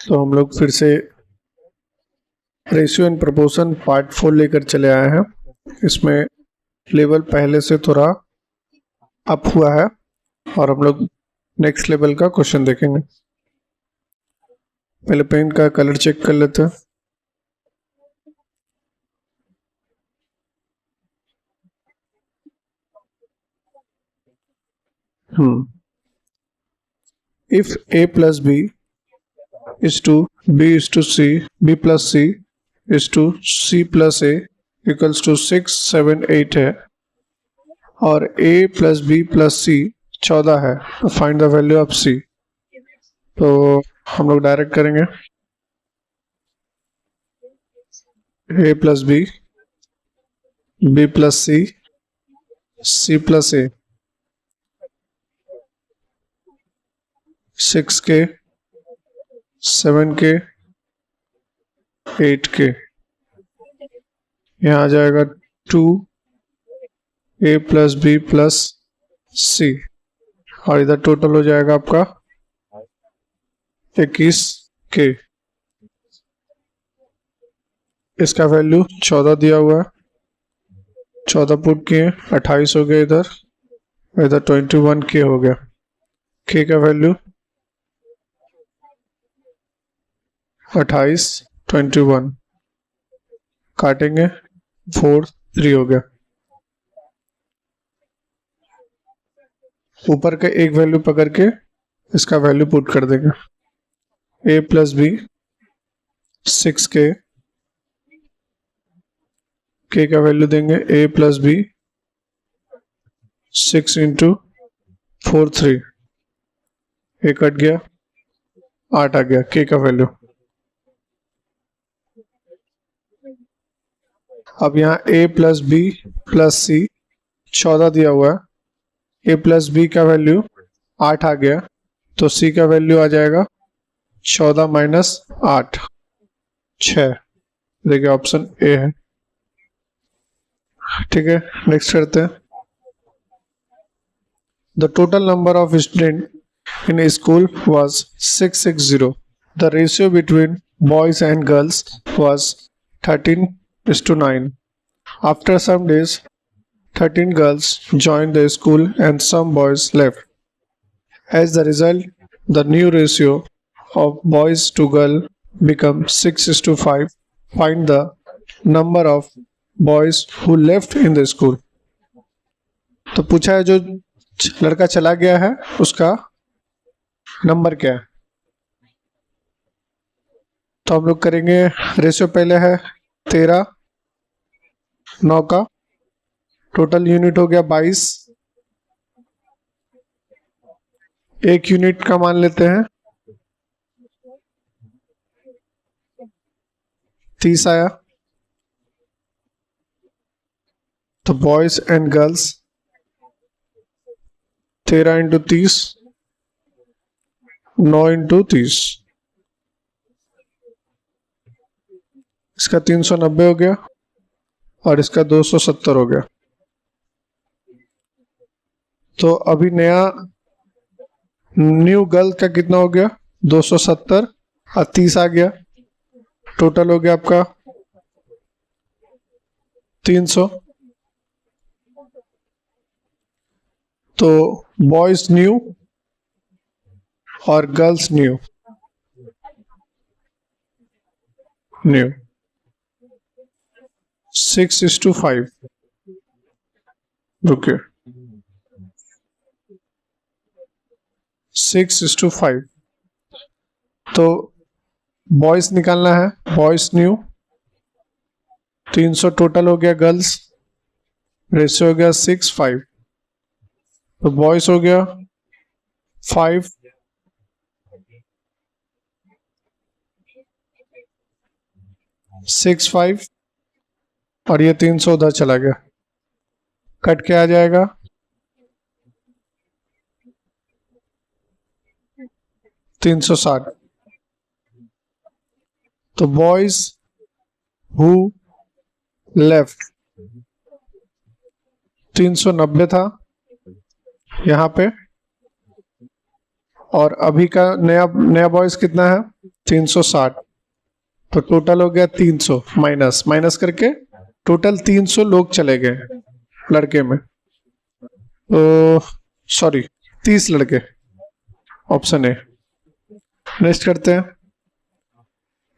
तो हम लोग फिर से रेशियो एंड प्रोपोर्शन पार्ट 4 लेकर चले आए हैं। इसमें लेवल पहले से थोड़ा अप हुआ है और हम लोग नेक्स्ट लेवल का क्वेश्चन देखेंगे। पहले पेन का कलर चेक कर लेते हैं। If A plus B is to B is to C, B plus C is to C plus A equals to 6, 7, 8 है और A plus B plus C 14 है, तो find the value of C। तो हम लोग डायरेक्ट करेंगे A plus B, B plus C, C plus A, 6K, 7K, 8K, यहाँ आ जाएगा 2A plus B plus C और इधर टोटल हो जाएगा आपका 21K। इसका वैल्यू 14 दिया हुआ है, 14 पुट किए, 28 हो गया, इधर 21K हो गया। K का वैल्यू 28, 21 काटेंगे 4, 3 हो गया। ऊपर का एक वैल्यू पकड़ के इसका वैल्यू पुट कर देंगे। A plus B 6K, K का वैल्यू देंगे A plus B 6 into 4, 3, A cut गया, 8 आ गया K का वैल्यू। अब यहाँ A plus B plus C 14 दिया हुआ है, A प्लस बी का वैल्यू 8 आ गया, तो C का वैल्यू आ जाएगा 14 माइनस 8, 6। देखिए ऑप्शन A है। ठीक है, नेक्स्ट करते हैं। The total number of student in school was 660। The ratio between boys and girls was 13:9. After some days, 13 girls joined the school and some boys left. As the result, the new ratio of boys to girl becomes 6:5. Find the number of boys who left in the school. तो पूछा है जो लड़का चला गया है उसका number क्या है। तो हम लोग करेंगे, रेशियो पहले है 13, 9 का, टोटल यूनिट हो गया 22, एक यूनिट का मान लेते हैं 30 आया। तो boys and girls 13 into 30, 9 into 30, इसका 390 हो गया और इसका 270 हो गया। तो अभी न्यू गर्ल का कितना हो गया, 270 और 30 आ गया, टोटल हो गया आपका 300। तो बॉयज न्यू और गर्ल्स न्यू 6:5। रुकिए, 6:5। तो बॉयज निकालना है, बॉयज न्यू 300 टोटल हो गया, गर्ल्स रेशियो हो गया 6:5। तो बॉयज हो गया 5, 6:5 और ये 300 उधर चला गया, कट के आ जाएगा 360। तो बॉयज हु लेफ्ट 390 था यहाँ पे, और अभी का नया बॉयज कितना है 360, तो टोटल हो गया 300 माइनस माइनस करके टोटल 300 लोग चले गए लड़के में, तो सॉरी 30 लड़के, ऑप्शन ए। नेक्स्ट करते हैं,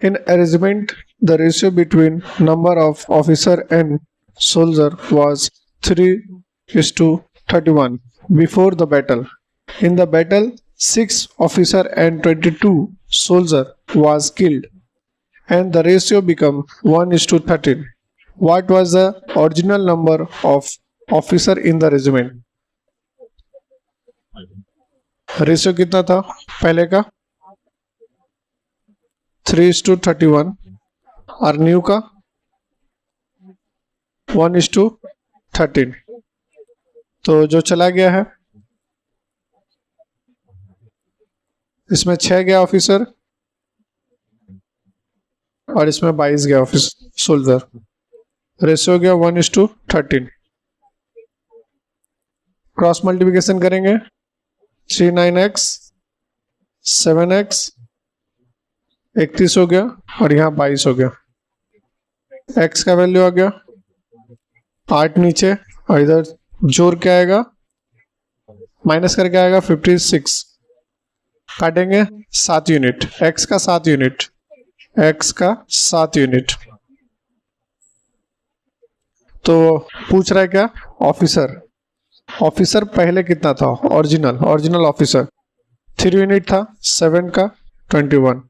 in arrangement the ratio between number of officer and soldier was 3:31 before the battle. In the battle 6 officer and 22 soldier was killed and the ratio became 1:13. What was the original number of officer in the regiment? Ratio कितना था पहले का? 3:31 और new का 1:13। तो जो चला गया है इसमें 6 गया ऑफिसर और इसमें 22 गया ऑफिसर सोल्जर, रेशियो हो गया 1:13। क्रॉस मल्टीप्लिकेशन करेंगे, 39x 7x 31 हो गया और यहाँ 22 हो गया। x का वैल्यू आ गया 8 नीचे और इधर जोड़ के आएगा माइनस करके आएगा 56, काटेंगे 7 यूनिट, x का 7 यूनिट, x का 7 यूनिट। तो पूछ रहा है क्या? ऑफिसर, ऑफिसर पहले कितना था? ओरिजिनल ऑफिसर 3 यूनिट था, 7 का 21,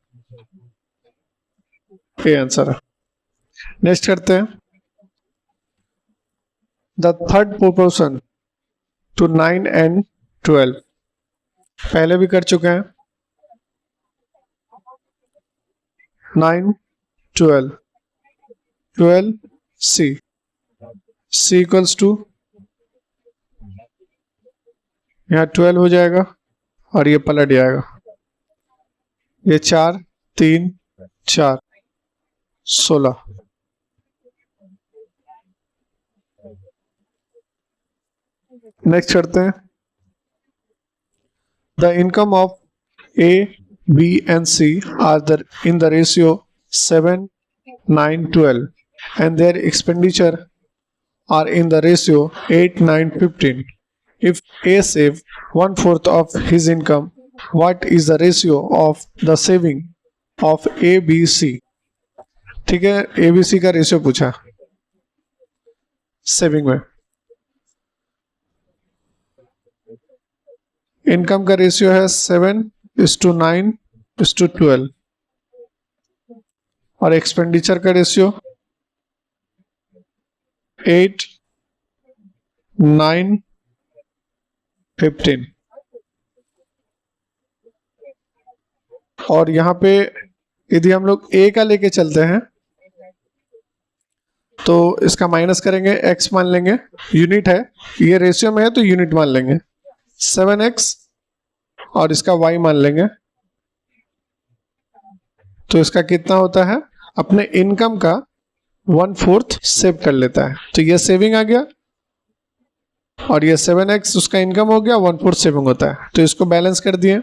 ये आंसर है। नेक्स्ट करते हैं, the third proportion to 9 and 12, पहले भी कर चुके हैं। 9 12 12 C इक्वल्स टू, यहाँ 12 हो जाएगा और ये पलट जाएगा, ये 4 3 4 16। नेक्स्ट करते हैं, the income of A, B and C are in the ratio 7 9 12 and their expenditure are in the ratio 8 9 15. If A save 1/4 of his income, what is the ratio of the saving of A, B, C? ठीक है, A, B, C का ratio पूछा saving में। Income का ratio है 7:9:12 और expenditure का ratio 8 9 15। और यहाँ पे यदि हम लोग A का लेके चलते हैं तो इसका माइनस करेंगे, x मान लेंगे, यूनिट है, ये रेशियो में है तो यूनिट मान लेंगे, 7x और इसका y मान लेंगे। तो इसका कितना होता है? अपने इनकम का 1/4 सेव कर लेता है, तो ये सेविंग आ गया और ये 7x उसका इनकम हो गया, 1/4 सेविंग होता है, तो इसको बैलेंस कर दिए।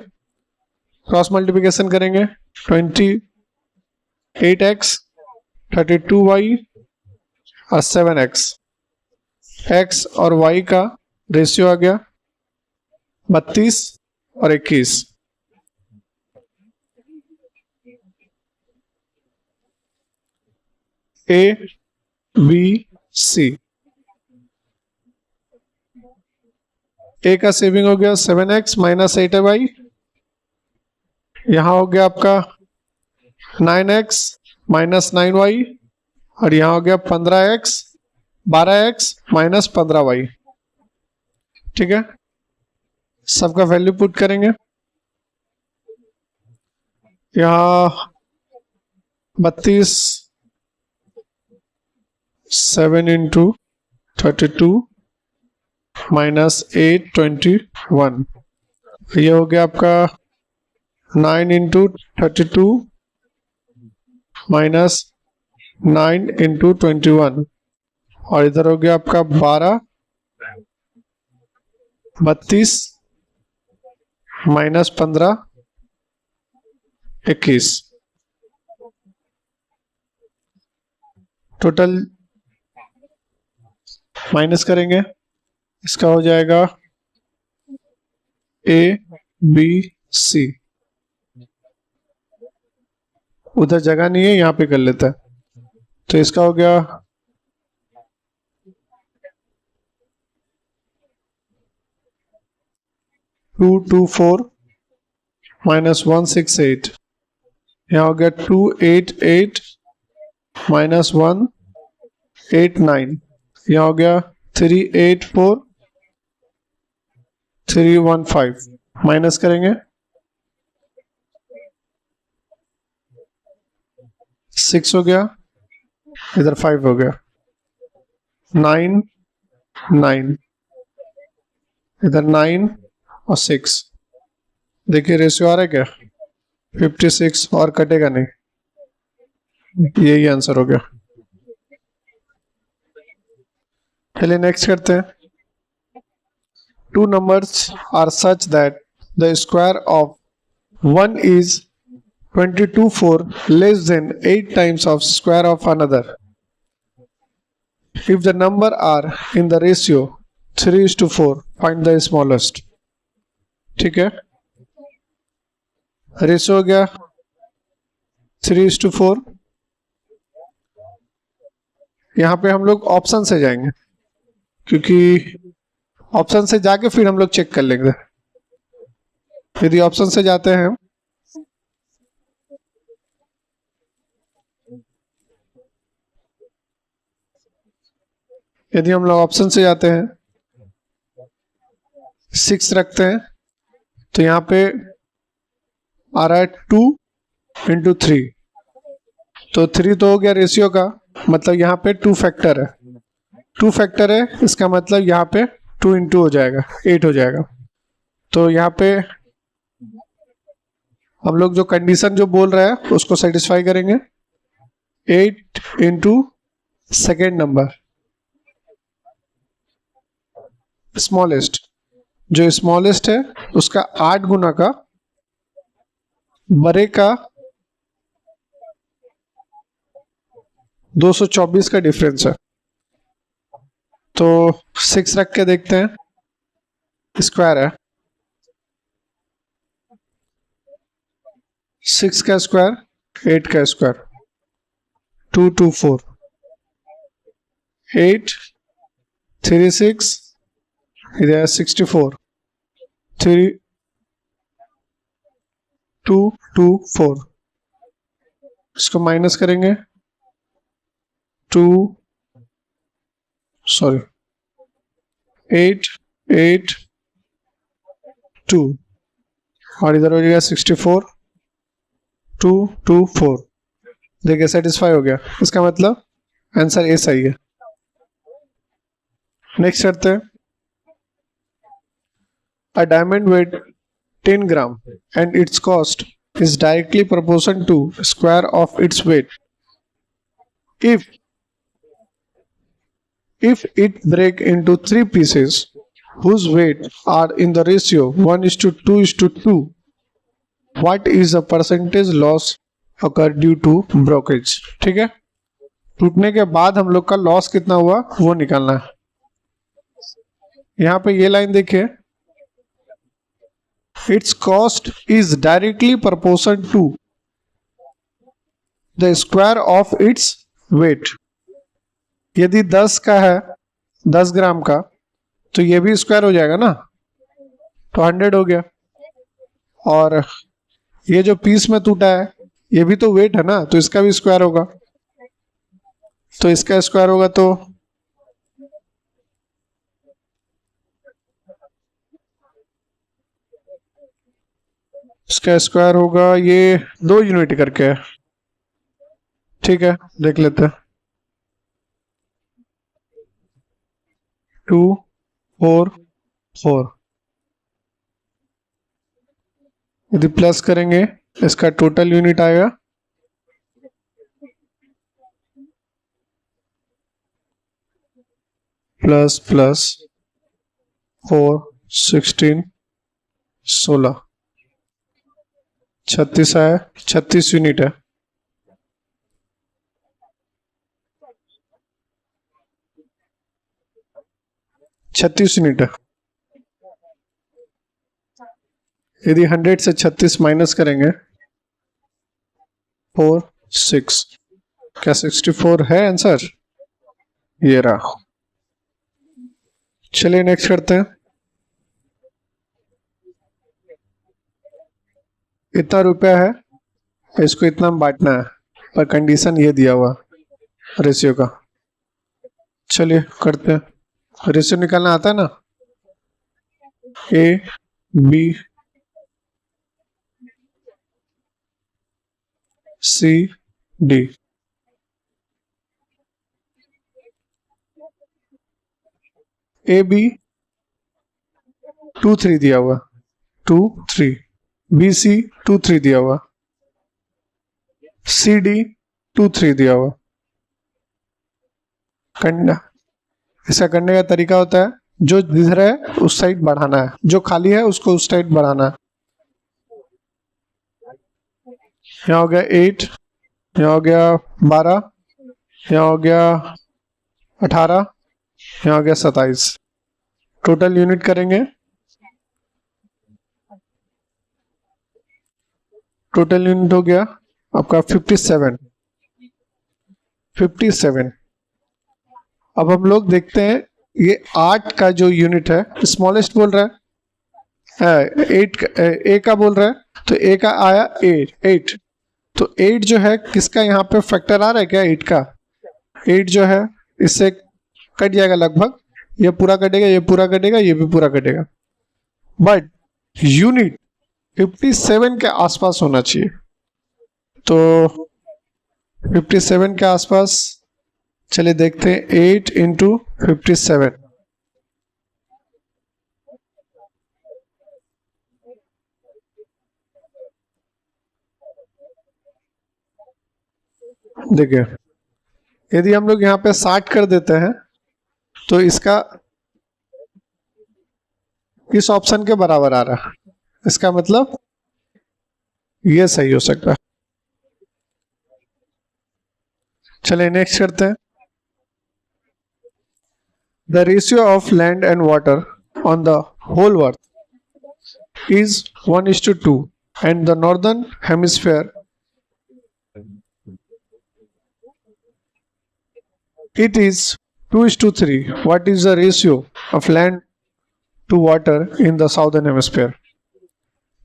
क्रॉस मल्टीप्लिकेशन करेंगे, 28x 32y और 7x, x और y का रेशियो आ गया 32 और 21। A B C, A का सेविंग हो गया 7x माइनस 8y, यहां हो गया आपका 9x माइनस 9y और यहां हो गया 15x 12x माइनस 15y। ठीक है, सबका वैल्यू पुट करेंगे, यहां 32 7 into 32 माइनस 8 21, ये हो गया आपका 9 into 32 माइनस 9 into 21 और इधर हो गया आपका 12 32 माइनस 15 21। टोटल माइनस करेंगे, इसका हो जाएगा ए बी सी। उधर जगह नहीं है, यहाँ पे कर लेता है। तो इसका हो गया 224 माइनस 168, यहाँ हो गया 288 माइनस 189, यहाँ हो गया 384 315। माइनस करेंगे, 6 हो गया, इधर 5 हो गया, 9 9, इधर 9 और 6। देखिए रेशियो आ रहा है क्या, 56, और कटेगा नहीं, यही आंसर हो गया। चलिए नेक्स्ट करते हैं। Two numbers are such that the square of one is 22/4 less than 8 times of square of another. If the number are in the ratio 3:4, find the smallest. ठीक है, रेशियो हो गया 3:4। यहाँ पे हम लोग ऑप्शन से जाएंगे, क्योंकि ऑप्शन से जाके फिर हम लोग चेक कर लेंगे। यदि ऑप्शन से जाते हैं, यदि हम लोग ऑप्शन से जाते हैं 6 रखते हैं, तो यहाँ पे आ रहा है 2 × 3, तो 3 तो हो गया रेशियो का, मतलब यहाँ पे 2 फैक्टर है, 2 फैक्टर है, इसका मतलब यहाँ पे 2 × हो जाएगा, 8 हो जाएगा। तो यहाँ पे हम लोग जो कंडीशन जो बोल रहा है उसको सेटिस्फाई करेंगे। 8 × सेकेंड नंबर स्मॉलेस्ट, जो स्मॉलेस्ट है उसका 8 गुना का बड़े का 224 का डिफरेंस है। तो 6 रख के देखते हैं, स्क्वायर है, 6 का स्क्वायर 8 का स्क्वायर, 224, 8 36, इधर 64, 3224, इसको माइनस करेंगे 8 8 2, और इधर हो जाएगा 64 224। देखिए सेटिस्फाई हो गया, इसका मतलब आंसर ए सही है। नेक्स्ट करते हैं। A diamond weight 10 gram and its cost is directly proportional to square of its weight. If it break into 3 pieces whose weight are in the ratio 1:2:2, what is the percentage loss occur due to breakage? ठीक है, टूटने के बाद हम लोग का loss कितना हुआ वो निकालना है। यहाँ पे ये लाइन देखिए, its cost is directly proportional to the square of its weight। यदि 10 का है, 10 ग्राम का, तो ये भी स्क्वायर हो जाएगा ना, तो 100 हो गया। और ये जो पीस में टूटा है ये भी तो वेट है ना, तो इसका भी स्क्वायर होगा, तो इसका स्क्वायर होगा तो इसका स्क्वायर होगा, ये 2 यूनिट करके है। ठीक है, देख लेते हैं। 2 4 4, यदि प्लस करेंगे इसका टोटल यूनिट आएगा प्लस प्लस 4 16 16, 36 है, 36 यूनिट है। 36 यूनिट है। यदि 100 से 36 माइनस करेंगे 4 6, क्या 64 है आंसर? ये रहा। चलिए नेक्स्ट करते हैं। इतना रुपया है, इसको इतना बांटना है, पर कंडीशन ये दिया हुआ रेशियो का। चलिए करते हैं। रेशियो निकालना आता है ना, A B C D. A B 2 3 दिया हुआ, 2 3। बी सी 2 3 दिया हुआ, सी डी 2 3 दिया हुआ। करना, ऐसा करने का तरीका होता है, जो दिख रहा है उस साइड बढ़ाना है, जो खाली है उसको उस साइड बढ़ाना है। यहाँ हो गया 8, यहाँ हो गया 12, यहाँ हो गया 18, यहाँ हो गया 27। टोटल यूनिट करेंगे, टोटल यूनिट हो गया आपका 57। 57। अब हम लोग देखते हैं, ये 8 का जो यूनिट है स्मॉलेस्ट बोल रहा है, 8 ए का बोल रहा है, तो ए का आया 8। तो 8 जो है किसका यहाँ पे फैक्टर आ रहा है क्या? 8 का। 8 जो है इससे कट जाएगा लगभग, ये पूरा कटेगा, ये पूरा कटेगा, ये भी पूरा कटेगा, बट यूनिट 57 के आसपास होना चाहिए। तो 57 के आसपास, चलिए देखते हैं। 8 इंटू 57, देखिए यदि हम लोग यहाँ पे 60 कर देते हैं तो इसका इस ऑप्शन के बराबर आ रहा है, इसका मतलब ये सही हो सकता है। चलिए नेक्स्ट करते हैं। The ratio of land and water on the whole earth is 1:2 and the northern hemisphere it is 2:3. What is the ratio of land to water in the southern hemisphere?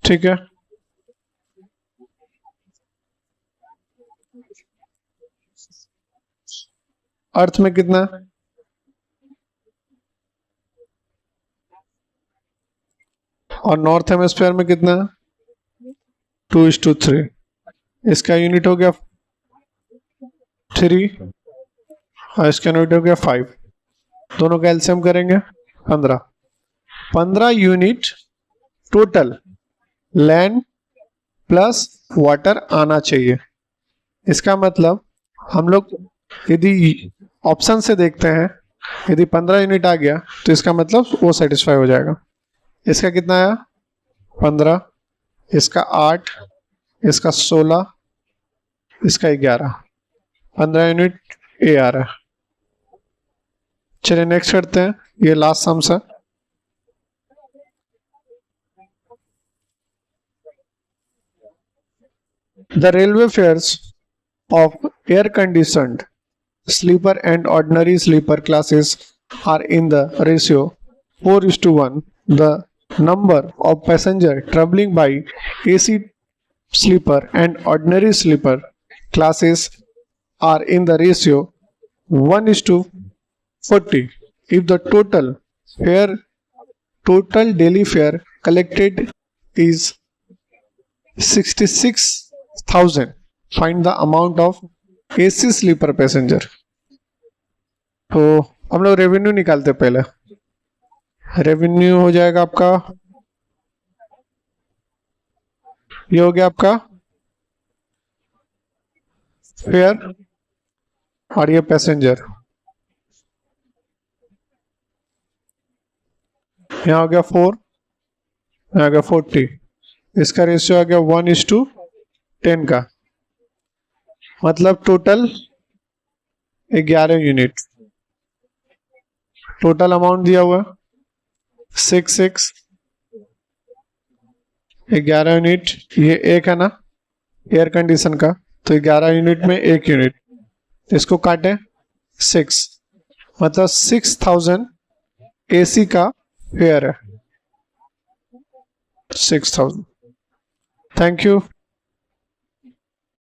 ठीक है, अर्थ में कितना है? और नॉर्थ हेमिस्फेयर में कितना है? 2:3। इसका यूनिट हो गया 3 और इसका यूनिट हो गया 5। दोनों का एलसीएम करेंगे 15। 15 unit total land plus water आना चाहिए। इसका मतलब हम लोग यदि ऑप्शन से देखते हैं, यदि 15 यूनिट आ गया तो इसका मतलब वो सेटिस्फाई हो जाएगा। इसका कितना आया? 15, इसका 8, इसका 16, इसका 11। 15 यूनिट ए आ रहा है। चलिए नेक्स्ट करते हैं, ये लास्ट सम्स है। The railway fares of air-conditioned sleeper and ordinary sleeper classes are in the ratio 4:1. The number of passengers traveling by AC sleeper and ordinary sleeper classes are in the ratio 1:40. If the total daily fare collected is 66,000, find the amount of AC sleeper passenger. तो हम लोग revenue निकालते पहले। Revenue हो जाएगा आपका, ये हो गया आपका फेयर और ये पैसेंजर। यहाँ हो गया 4, यहाँ हो गया 40। इसका रेशियो आ गया 1:10 का, मतलब टोटल 11 यूनिट। टोटल अमाउंट दिया हुआ है 6 11 यूनिट, ये एक है ना एयर कंडीशन का, तो 11 यूनिट में 1 यूनिट, इसको काटें 6, मतलब 6000 AC का फेयर है, 6000। Thank you.